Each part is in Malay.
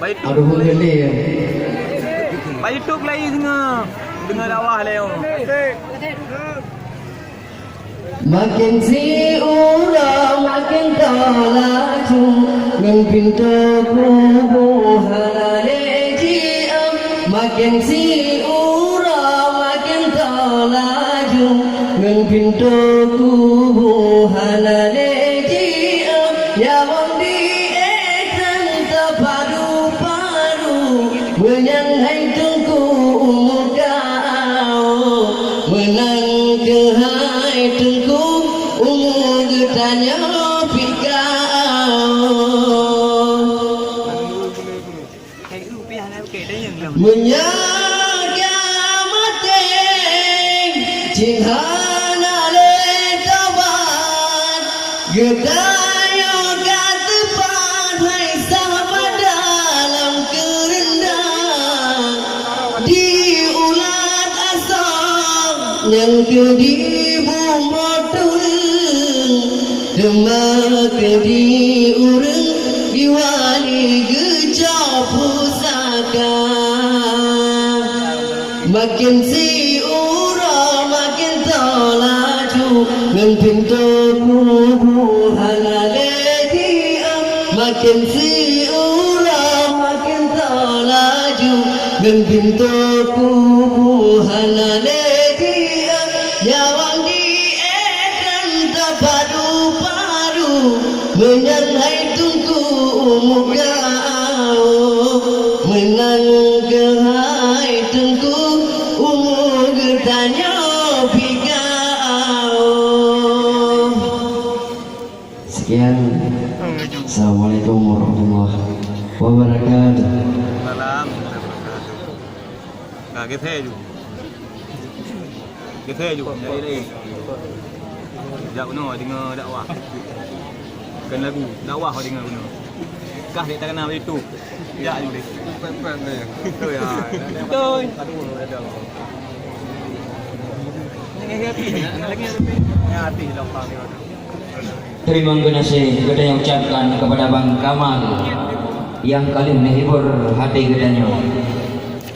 Aduh gede ya. Pak YouTube lagi dengar dakwah leo. Makin si orang makin terlaju dengan pintu kubu halalejiam. Makin si orang makin terlaju dengan pintu kubu halalejiam. Ya wandi etan terpadu-padu menyanghai tungku kau menang ke hai tungku umur getanya pikau menyaga mati cinghana le tabat getanya katepat hai sama dalam kerendah diulat asam yang kedi bumotul demak kedi urang diwali gejap pusaka makin si ura makin terlaju dengan pintu kubu halalejiam. Makin si ura makin terlaju dengan pintu kubu halalejiam. Ya wandi edan terpadu-padu menyanghai tungku mukau menang ke hai tungku umur getanya pikau. Sekian. Assalamualaikum warahmatullahi wabarakatuh. Salam. Cái thê dù cái thê dù đây đây dạo nó dengar dakwah kan lagu dakwah dengar benar kah dia tak kenal itu ya juga pen dia tu ya betul ini happy lagi happy lokal dia. Terima kasih kita ucapkan kepada Bang Kamal yang kali menghibur hati kitanya.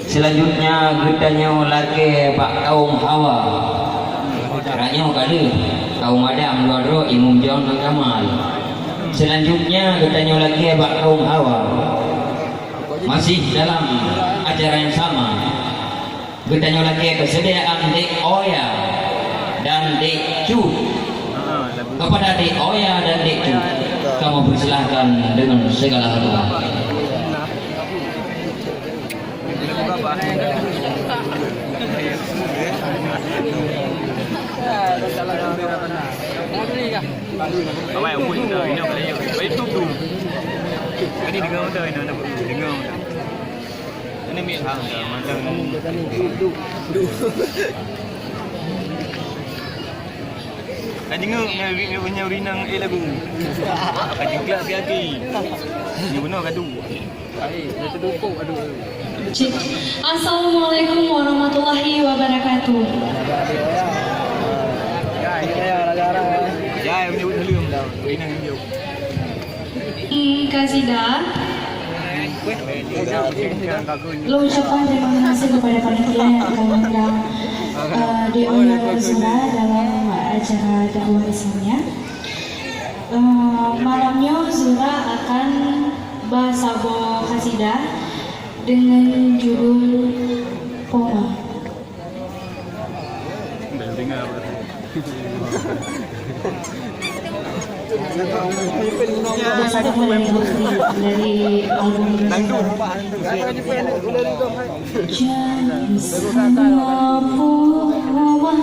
Selanjutnya kitanya lagi Pak kaum Hawa. Caranya kali kaum Adam luar Imam John Bang Kamal. Selanjutnya kitanya lagi Pak kaum Hawa. Masih dalam acara yang sama. Kitanya lagi kesediaan Dek Oya dan Dek Cu. Kepada Dek Oya dan Dek Cu, kamu persilahkan dengan segala hormat. Apa yang pun dah ini apa lagi? Itu tu. Ini dengar betul ini nak dengar. Ini milik hang macam du. Kan dengar ni punya rinang lagu. Kan kelak hati. Ni benar kan tu. Dia terdukuk aduh. Assalamualaikum warahmatullahi wabarakatuh. Ya, yang menyebut belum dah. Rinang dia. Kasidah. Lo ucapkan terima kasih kepada panitia yang telah mengundang Deoya Zura dalam acara dakwah Islamnya. Malamnya Zura akan bersabda kasidah dengan judul Poma. Dari album Jasa Poma,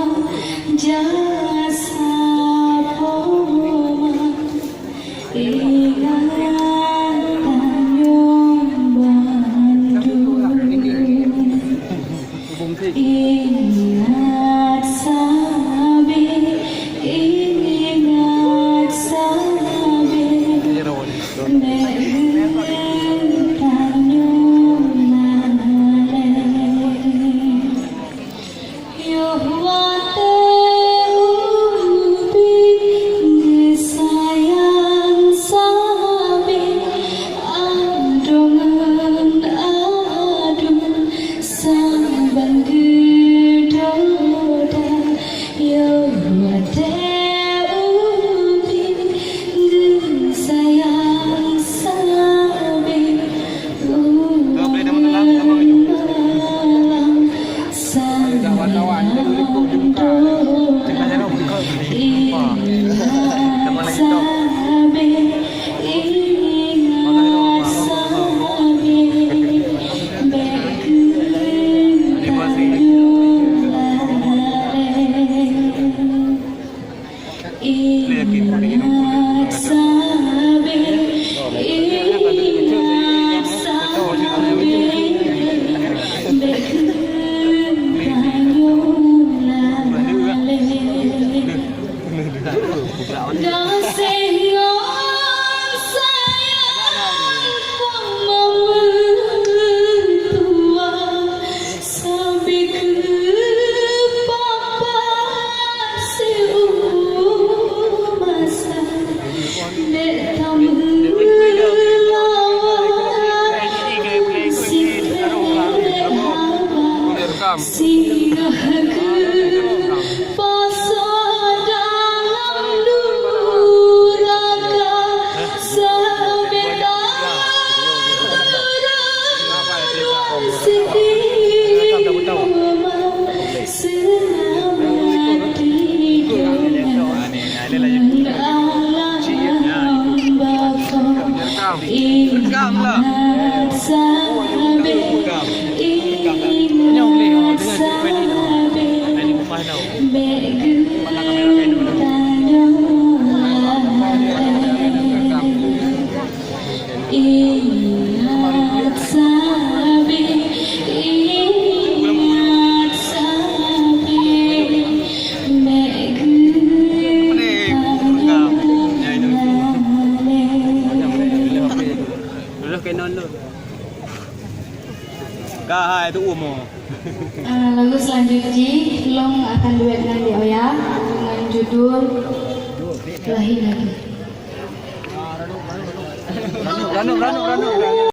Jasa Poma, ingatan yang Bandung, ingat sabi, ingat sabi, ingatan yang nalale, yuhwate ubi disayang sayang. Kahai tu umur. Lagu selanjutnya Long akan duet dengan Dioya dengan judul Lahir Lagi. Ranu.